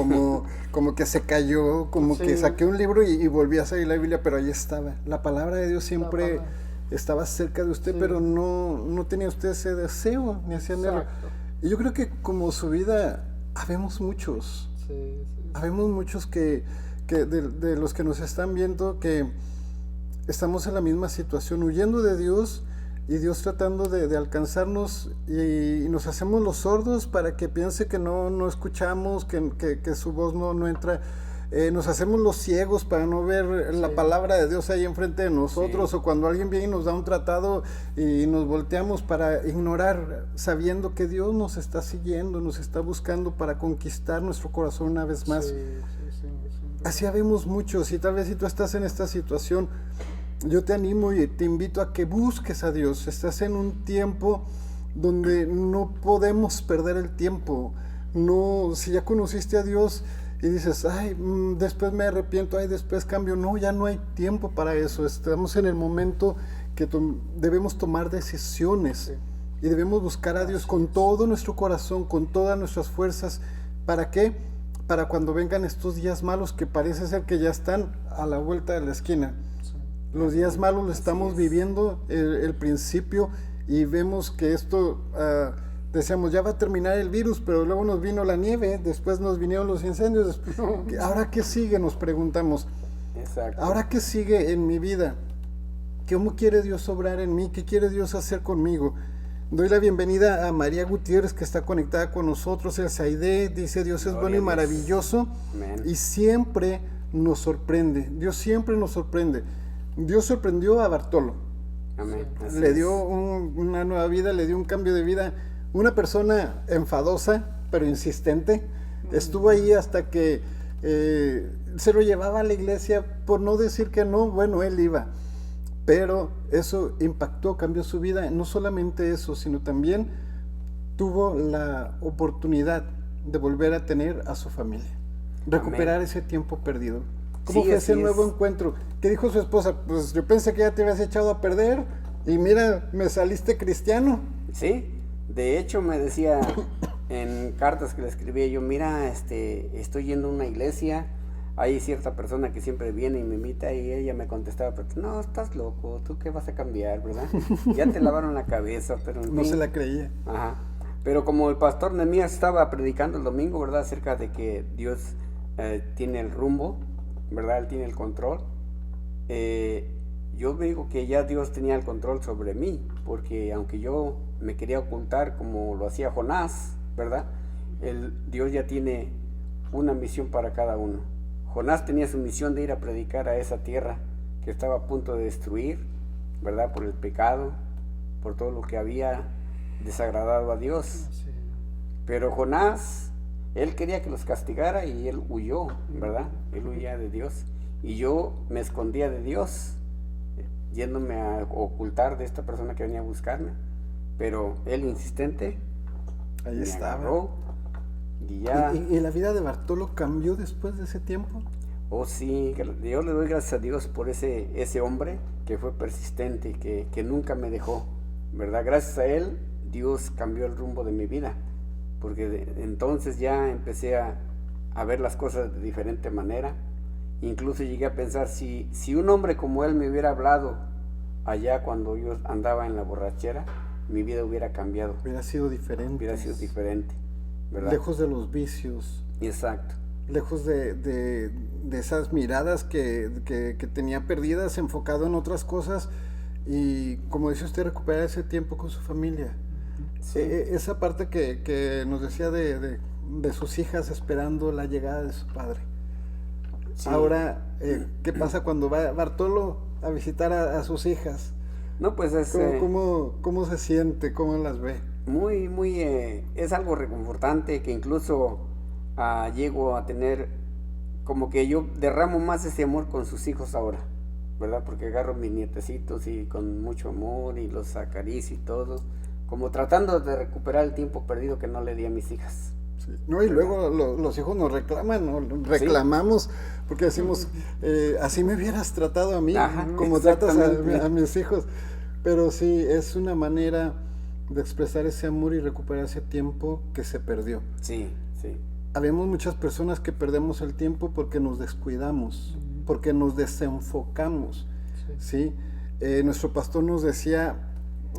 como que se cayó, como Sí. que saqué un libro y volví a salir la Biblia, pero ahí estaba. La palabra de Dios siempre palabra. estaba cerca de usted, Sí. pero no tenía usted ese deseo ni ese anhelo. Exacto. Y yo creo que como su vida, habemos muchos. Sí. Habemos muchos que de los que nos están viendo que estamos en la misma situación, huyendo de Dios y Dios tratando de alcanzarnos y nos hacemos los sordos para que piense que no escuchamos, que su voz no entra. Nos hacemos los ciegos para no ver la palabra de Dios ahí enfrente de nosotros, Sí. o cuando alguien viene y nos da un tratado y nos volteamos para ignorar, sabiendo que Dios nos está siguiendo, nos está buscando para conquistar nuestro corazón una vez más. Sí, sin duda. Así habemos muchos, y tal vez si tú estás en esta situación, yo te animo y te invito a que busques a Dios. Estás en un tiempo donde no podemos perder el tiempo. No, si ya conociste a Dios y dices, ay, después me arrepiento, ay, después cambio. No, ya no hay tiempo para eso. Estamos en el momento que debemos tomar decisiones. Sí. Y debemos buscar a Dios con todo nuestro corazón, con todas nuestras fuerzas. ¿Para qué? Para cuando vengan estos días malos que parece ser que ya están a la vuelta de la esquina. Sí. Los días malos lo estamos es. viviendo, el principio, y vemos que esto, decíamos, ya va a terminar el virus, pero luego nos vino la nieve, después nos vinieron los incendios. ¿Ahora qué sigue? Nos preguntamos. Exacto. ¿Ahora qué sigue en mi vida? ¿Cómo quiere Dios obrar en mí? ¿Qué quiere Dios hacer conmigo? Doy la bienvenida a María Gutiérrez, que está conectada con nosotros. El Saide dice, Dios es Gloria bueno y a Dios. maravilloso. Amén. Y siempre nos sorprende. Dios siempre nos sorprende. Dios sorprendió a Bartolo. Amén. Así Le es. dio una nueva vida, le dio un cambio de vida. Una persona enfadosa, pero insistente. Estuvo ahí hasta que se lo llevaba a la iglesia, por no decir que no, bueno, él iba. Pero eso impactó, cambió su vida. No solamente eso, sino también tuvo la oportunidad de volver a tener a su familia. Recuperar Amén. ese tiempo perdido. ¿Cómo Sí, fue así ese nuevo es. encuentro? ¿Qué dijo su esposa? Pues yo pensé que ya te habías echado a perder y mira, me saliste cristiano. Sí, de hecho me decía en cartas que le escribía yo, mira, estoy yendo a una iglesia, hay cierta persona que siempre viene y me invita, y ella me contestaba, pero no, estás loco, ¿tú qué vas a cambiar, verdad? Ya te lavaron la cabeza, pero en No fin. se la creía. Ajá. Pero como el pastor Nehemías estaba predicando el domingo, ¿verdad? Acerca de que Dios tiene el rumbo, ¿verdad? Él tiene el control. Yo digo que ya Dios tenía el control sobre mí, porque aunque yo me quería ocultar como lo hacía Jonás, ¿verdad? Dios ya tiene una misión para cada uno. Jonás tenía su misión de ir a predicar a esa tierra que estaba a punto de destruir, ¿verdad? Por el pecado, por todo lo que había desagradado a Dios. Sí. Pero Jonás, él quería que los castigara y él huyó, ¿verdad? Él huía de Dios. Y yo me escondía de Dios, yéndome a ocultar de esta persona que venía a buscarme. Pero él insistente, Ahí me estaba. agarró y ya... ¿Y la vida de Bartolo cambió después de ese tiempo? Oh sí, yo le doy gracias a Dios por ese hombre que fue persistente, que nunca me dejó, ¿verdad? Gracias a él, Dios cambió el rumbo de mi vida, porque entonces ya empecé a ver las cosas de diferente manera. Incluso llegué a pensar, si un hombre como él me hubiera hablado allá cuando yo andaba en la borrachera, mi vida hubiera cambiado, Hubiera sido diferente. ¿verdad? Lejos de los vicios. Exacto. Lejos de esas miradas que tenía perdidas, enfocado en otras cosas, y como dice usted, recuperar ese tiempo con su familia. Sí. Esa parte que nos decía de sus hijas esperando la llegada de su padre. Sí. Ahora, ¿qué pasa cuando va Bartolo a visitar a sus hijas? No, pues es... ¿Cómo se siente? ¿Cómo las ve? Muy, es algo reconfortante que incluso llego a tener, como que yo derramo más ese amor con sus hijos ahora, ¿verdad? Porque agarro mis nietecitos y con mucho amor y los acaricio y todo, como tratando de recuperar el tiempo perdido que no le di a mis hijas. Sí. No, y luego los hijos nos reclaman, ¿no? Reclamamos, porque decimos, así me hubieras tratado a mí, Ajá, como tratas exactamente. a mis hijos. Pero sí, es una manera de expresar ese amor y recuperar ese tiempo que se perdió. Sí. Habemos muchas personas que perdemos el tiempo porque nos descuidamos, porque nos desenfocamos, ¿sí? Nuestro pastor nos decía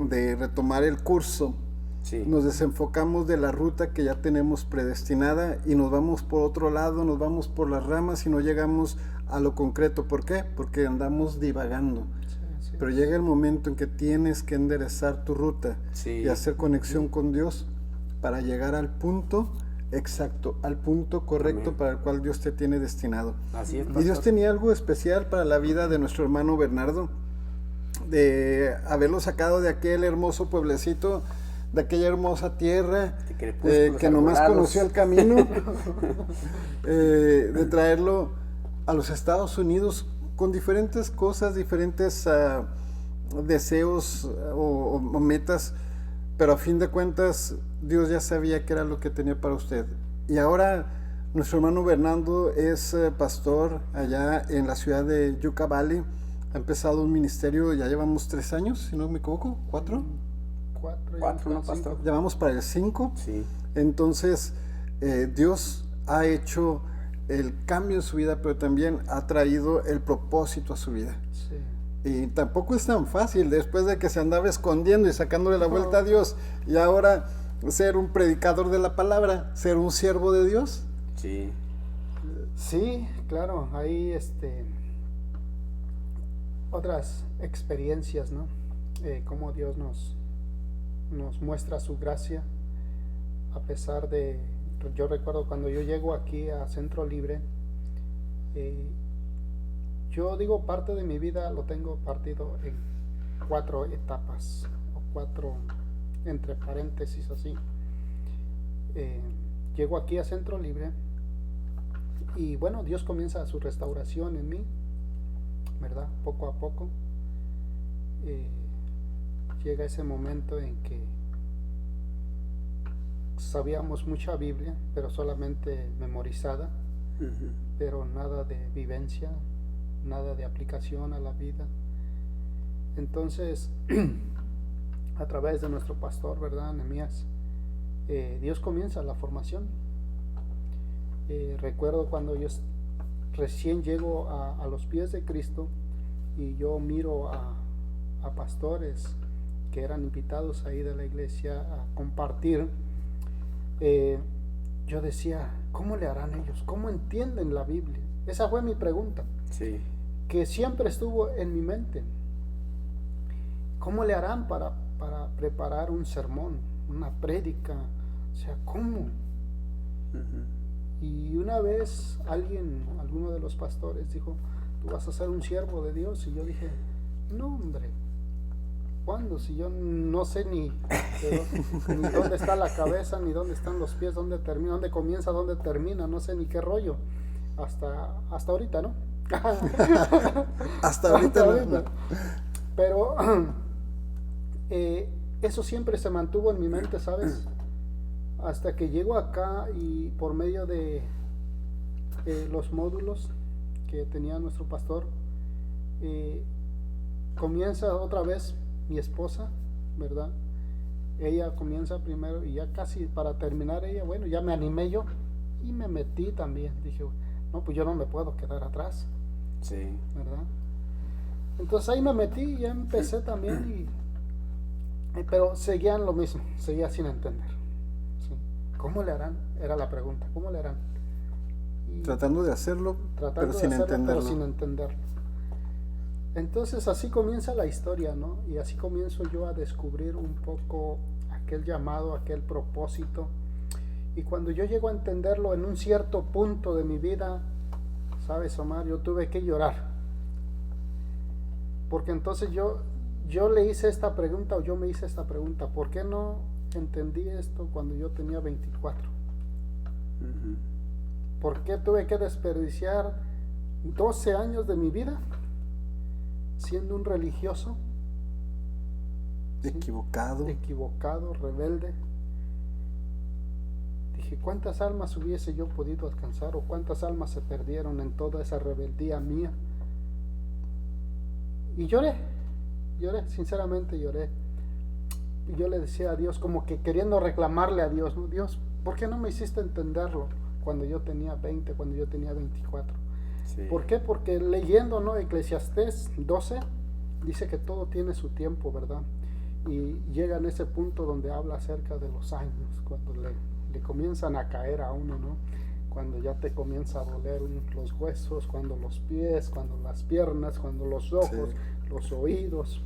de retomar el curso. Sí. Nos desenfocamos de la ruta que ya tenemos predestinada y nos vamos por otro lado, nos vamos por las ramas y no llegamos a lo concreto. ¿Por qué? Porque andamos divagando. Sí. Pero llega el momento en que tienes que enderezar tu ruta y hacer conexión con Dios para llegar al punto exacto, al punto correcto. Amén. Para el cual Dios te tiene destinado. Así es, y Dios tenía algo especial para la vida de nuestro hermano Bernardo, de haberlo sacado de aquel hermoso pueblecito, de aquella hermosa tierra que nomás conoció el camino, de traerlo a los Estados Unidos con diferentes cosas, diferentes deseos o metas, pero a fin de cuentas Dios ya sabía qué era lo que tenía para usted. Y ahora nuestro hermano Bernardo es pastor allá en la ciudad de Yucca Valley. Ha empezado un ministerio, ya llevamos 3 años, si no me equivoco, 4. 4, ¿no, pastor? Ya vamos para el 5. Sí. Entonces, Dios ha hecho el cambio en su vida, pero también ha traído el propósito a su vida. Sí. Y tampoco es tan fácil, después de que se andaba escondiendo y sacándole la vuelta a Dios, y ahora ser un predicador de la palabra, ser un siervo de Dios. Sí. Sí, claro, hay otras experiencias, ¿no? Cómo Dios nos muestra su gracia, a pesar de... Yo recuerdo cuando yo llego aquí a Centro Libre, yo digo, parte de mi vida lo tengo partido en 4 etapas, o 4 entre paréntesis así. Llego aquí a Centro Libre y bueno, Dios comienza su restauración en mí, ¿verdad? Poco a poco. Llega ese momento en que sabíamos mucha Biblia, pero solamente memorizada, pero nada de vivencia, nada de aplicación a la vida. Entonces, a través de nuestro pastor, ¿verdad? Nehemías, Dios comienza la formación. Recuerdo cuando yo recién llego a los pies de Cristo y yo miro a pastores que eran invitados ahí de la iglesia a compartir yo decía, ¿cómo le harán ellos? ¿Cómo entienden la Biblia? Esa fue mi pregunta, Sí. que siempre estuvo en mi mente. ¿Cómo le harán para preparar un sermón, una prédica? O sea, ¿cómo? Ujú. Y una vez alguno de los pastores dijo, tú vas a ser un siervo de Dios. Y yo dije, no, hombre, ¿cuándo? Si yo no sé ni dónde está la cabeza, ni dónde están los pies, dónde termina, dónde comienza, dónde termina, no sé ni qué rollo. Hasta ahorita, ¿no? Hasta ahorita no. Pero eso siempre se mantuvo en mi mente, ¿sabes? Hasta que llego acá y por medio de los módulos que tenía nuestro pastor, comienza otra vez mi esposa, ¿verdad? Ella comienza primero y ya casi para terminar ella, bueno, ya me animé yo y me metí también. Dije, no, pues yo no me puedo quedar atrás, Sí. ¿verdad? Entonces ahí me metí y ya empecé también, pero seguían lo mismo, seguía sin entender. ¿Sí? ¿Cómo le harán? Era la pregunta, ¿cómo le harán? Y Tratando de hacerlo, pero sin entenderlo. pero sin entenderlo. Entonces así comienza la historia, ¿no? Y así comienzo yo a descubrir un poco aquel llamado, aquel propósito. Y cuando yo llego a entenderlo en un cierto punto de mi vida, ¿sabes, Omar? Yo tuve que llorar. Porque entonces yo le hice esta pregunta, o yo me hice esta pregunta, ¿por qué no entendí esto cuando yo tenía 24? Ujú. ¿Por qué tuve que desperdiciar 12 años de mi vida siendo un religioso? Equivocado. Equivocado, rebelde. Dije, ¿cuántas almas hubiese yo podido alcanzar o cuántas almas se perdieron en toda esa rebeldía mía? Y lloré, sinceramente lloré. Y yo le decía a Dios, como que queriendo reclamarle a Dios, ¿no? Dios, ¿por qué no me hiciste entenderlo cuando yo tenía 20, cuando yo tenía 24? Sí. ¿Por qué? Porque leyendo, ¿no? Eclesiastés 12 dice que todo tiene su tiempo, ¿verdad? Y llega en ese punto donde habla acerca de los años, cuando le comienzan a caer a uno, ¿no? Cuando ya te comienza a doler los huesos, cuando los pies, cuando las piernas, cuando los ojos, Sí. los oídos,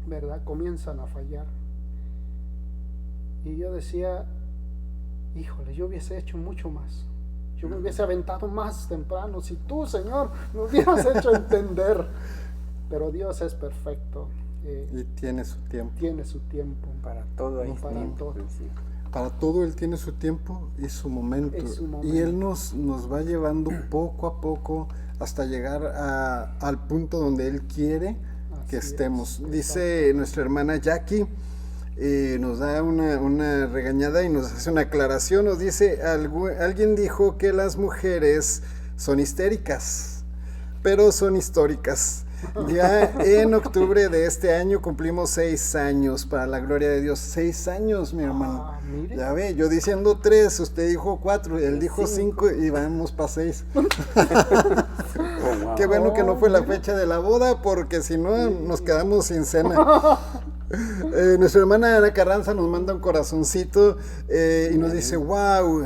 ¿verdad? Comienzan a fallar. Y yo decía, híjole, yo hubiese hecho mucho más. Yo me hubiese aventado más temprano. Si tú, Señor, me hubieras hecho entender. Pero Dios es perfecto. Y tiene su tiempo. Tiene su tiempo. Para todo hay Para tiempo. todo. Sí. Para todo Él tiene su tiempo y su momento. Es su momento. Y Él nos va llevando poco a poco hasta llegar al punto donde Él quiere que Así estemos. es, Dice nuestra hermana Jackie, nos da una regañada y nos hace una aclaración. Nos dice, alguien dijo que las mujeres son histéricas, pero son históricas. Ya en octubre de este año cumplimos 6 años, para la gloria de Dios. 6 años, mi hermano. Mire. Ya ve, yo diciendo 3, usted dijo 4, él dijo 5 y vamos para 6. Oh, wow. Qué bueno que no fue la fecha de la boda, porque si no nos quedamos sin cena. Nuestra hermana Ana Carranza nos manda un corazoncito y nos dice, wow,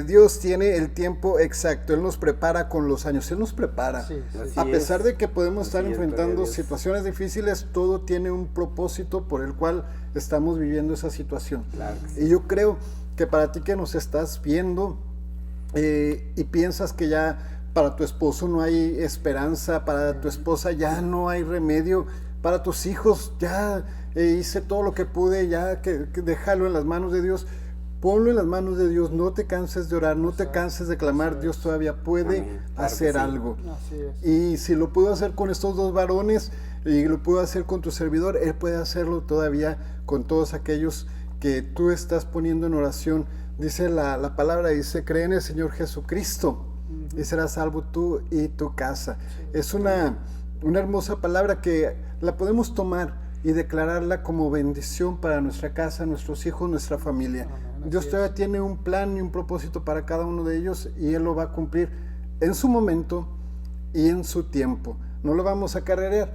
Dios tiene el tiempo exacto, Él nos prepara con los años, Él nos prepara. Sí, sí, Así sí. A pesar es. de que podemos estar Así es, enfrentando gloria a Dios. situaciones difíciles, todo tiene un propósito por el cual estamos viviendo esa situación. Claro que sí. Y yo creo que para ti que nos estás viendo y piensas que ya para tu esposo no hay esperanza, para tu esposa ya no hay remedio, para tus hijos ya hice todo lo que pude, ya que déjalo en las manos de Dios. Ponlo en las manos de Dios, no te canses de orar, no te canses de clamar, Dios todavía puede Amén. Claro que hacer sí. algo. Así es. Y si lo pudo hacer con estos 2 varones y lo pudo hacer con tu servidor, Él puede hacerlo todavía con todos aquellos que tú estás poniendo en oración. Dice la palabra, dice, cree en el Señor Jesucristo y serás salvo tú y tu casa. Es una hermosa palabra que la podemos tomar y declararla como bendición para nuestra casa, nuestros hijos, nuestra familia. Amén, Dios así todavía es. tiene un plan y un propósito para cada uno de ellos y Él lo va a cumplir en su momento y en su tiempo. No lo vamos a carrerear,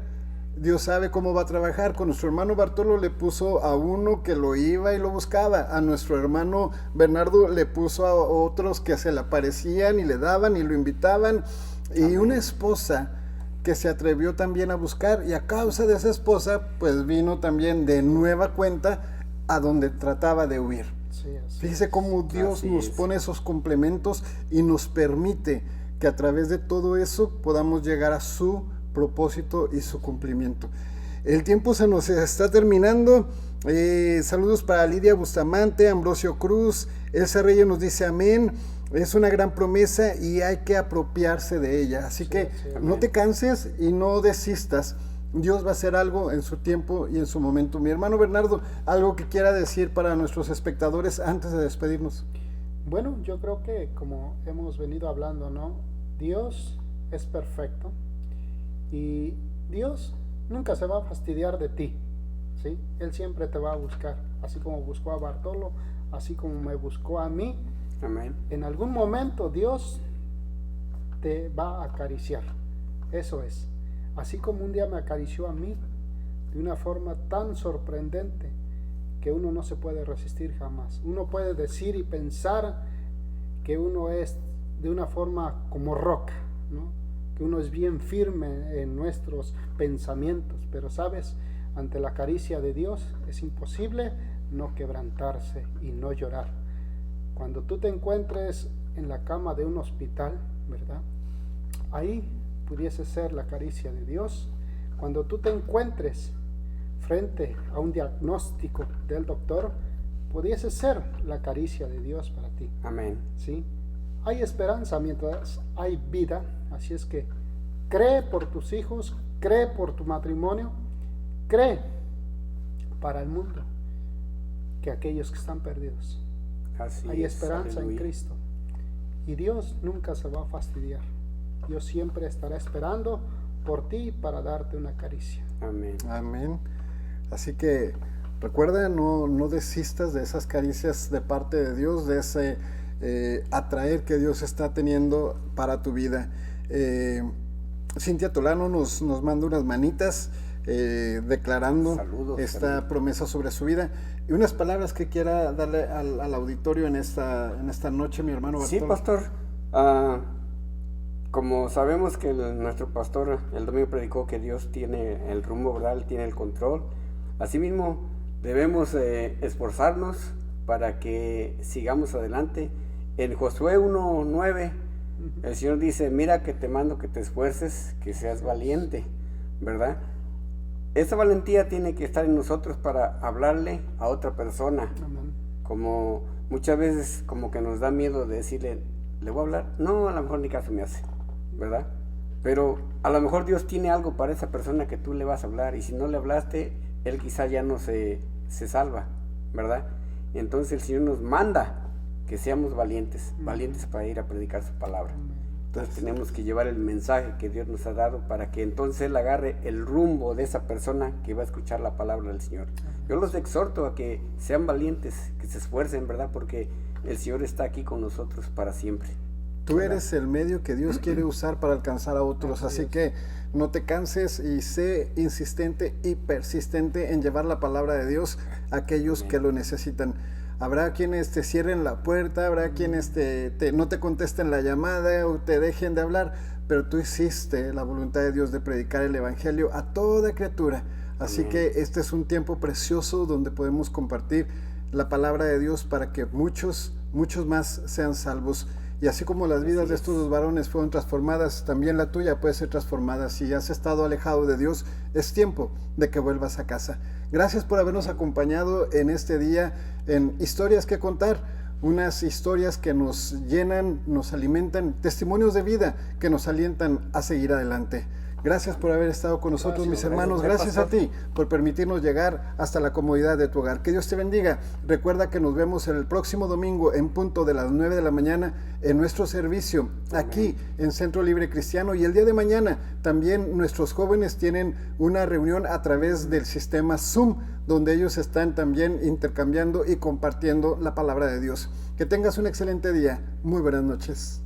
Dios sabe cómo va a trabajar. Con nuestro hermano Bartolo le puso a uno que lo iba y lo buscaba. A nuestro hermano Bernardo le puso a otros que se le aparecían y le daban y lo invitaban. Y una esposa que se atrevió también a buscar, y a causa de esa esposa pues vino también de nueva cuenta a donde trataba de huir. Sí, Fíjese cómo Dios nos pone esos complementos y nos permite que a través de todo eso podamos llegar a su propósito y su cumplimiento. El tiempo se nos está terminando. Saludos para Lidia Bustamante, Ambrosio Cruz, Elsa Reyes nos dice amén. Es una gran promesa y hay que apropiarse de ella. Así que no te canses y no desistas. Dios va a hacer algo en su tiempo y en su momento. Mi hermano Bernardo, algo que quiera decir para nuestros espectadores antes de despedirnos. Bueno, yo creo que como hemos venido hablando, ¿no? Dios es perfecto y Dios nunca se va a fastidiar de ti, ¿sí? Él siempre te va a buscar, así como buscó a Bartolo, así como me buscó a mí. Amén. En algún momento Dios te va a acariciar, eso es. Así como un día me acarició a mí de una forma tan sorprendente que uno no se puede resistir jamás. Uno puede decir y pensar que uno es de una forma como roca, ¿no? Que uno es bien firme en nuestros pensamientos, pero sabes, ante la caricia de Dios es imposible no quebrantarse y no llorar. Cuando tú te encuentres en la cama de un hospital, ¿verdad? Ahí pudiese ser la caricia de Dios. Cuando tú te encuentres frente a un diagnóstico del doctor, pudiese ser la caricia de Dios para ti. Amén. ¿Sí? Hay esperanza mientras hay vida, así es que cree por tus hijos, cree por tu matrimonio, cree para el mundo que aquellos que están perdidos. Hay esperanza en Cristo y Dios nunca se va a fastidiar. Dios siempre estará esperando por ti para darte una caricia. Amén. Amén. Así que recuerda, no desistas de esas caricias de parte de Dios, de ese atraer que Dios está teniendo para tu vida. Cintia Tolano nos manda unas manitas declarando esta promesa sobre su vida. Y unas palabras que quiera darle al auditorio en esta noche, mi hermano Bartolo. Sí, pastor. Como sabemos que nuestro pastor el domingo predicó que Dios tiene el rumbo, ¿verdad? Él tiene el control. Asimismo, debemos esforzarnos para que sigamos adelante. En Josué 1:9, el Señor dice, mira que te mando que te esfuerces, que seas valiente, ¿verdad? Esa valentía tiene que estar en nosotros para hablarle a otra persona. Amén. Como muchas veces como que nos da miedo de decirle, ¿le voy a hablar? No, a lo mejor ni caso me hace, ¿verdad? Pero a lo mejor Dios tiene algo para esa persona que tú le vas a hablar, y si no le hablaste, él quizá ya no se salva, ¿verdad? Entonces el Señor nos manda que seamos valientes para ir a predicar su palabra. Entonces tenemos que llevar el mensaje que Dios nos ha dado para que entonces Él agarre el rumbo de esa persona que va a escuchar la palabra del Señor. Yo los exhorto a que sean valientes, que se esfuercen, ¿verdad? Porque el Señor está aquí con nosotros para siempre. Tú eres el medio que Dios quiere usar para alcanzar a otros, así que no te canses y sé insistente y persistente en llevar la palabra de Dios a aquellos que lo necesitan. Habrá quienes te cierren la puerta, habrá quienes no te contesten la llamada o te dejen de hablar, pero tú hiciste la voluntad de Dios de predicar el Evangelio a toda criatura. Así que este es un tiempo precioso donde podemos compartir la palabra de Dios para que muchos más sean salvos. Y así como las vidas de estos dos varones fueron transformadas, también la tuya puede ser transformada. Si has estado alejado de Dios, es tiempo de que vuelvas a casa. Gracias por habernos acompañado en este día en Historias que Contar, unas historias que nos llenan, nos alimentan, testimonios de vida que nos alientan a seguir adelante. Gracias por haber estado con nosotros, mis hermanos. Gracias a ti por permitirnos llegar hasta la comodidad de tu hogar. Que Dios te bendiga. Recuerda que nos vemos el próximo domingo en punto de las 9 de la mañana en nuestro servicio aquí en Centro Libre Cristiano. Y el día de mañana también nuestros jóvenes tienen una reunión a través del sistema Zoom, donde ellos están también intercambiando y compartiendo la palabra de Dios. Que tengas un excelente día. Muy buenas noches.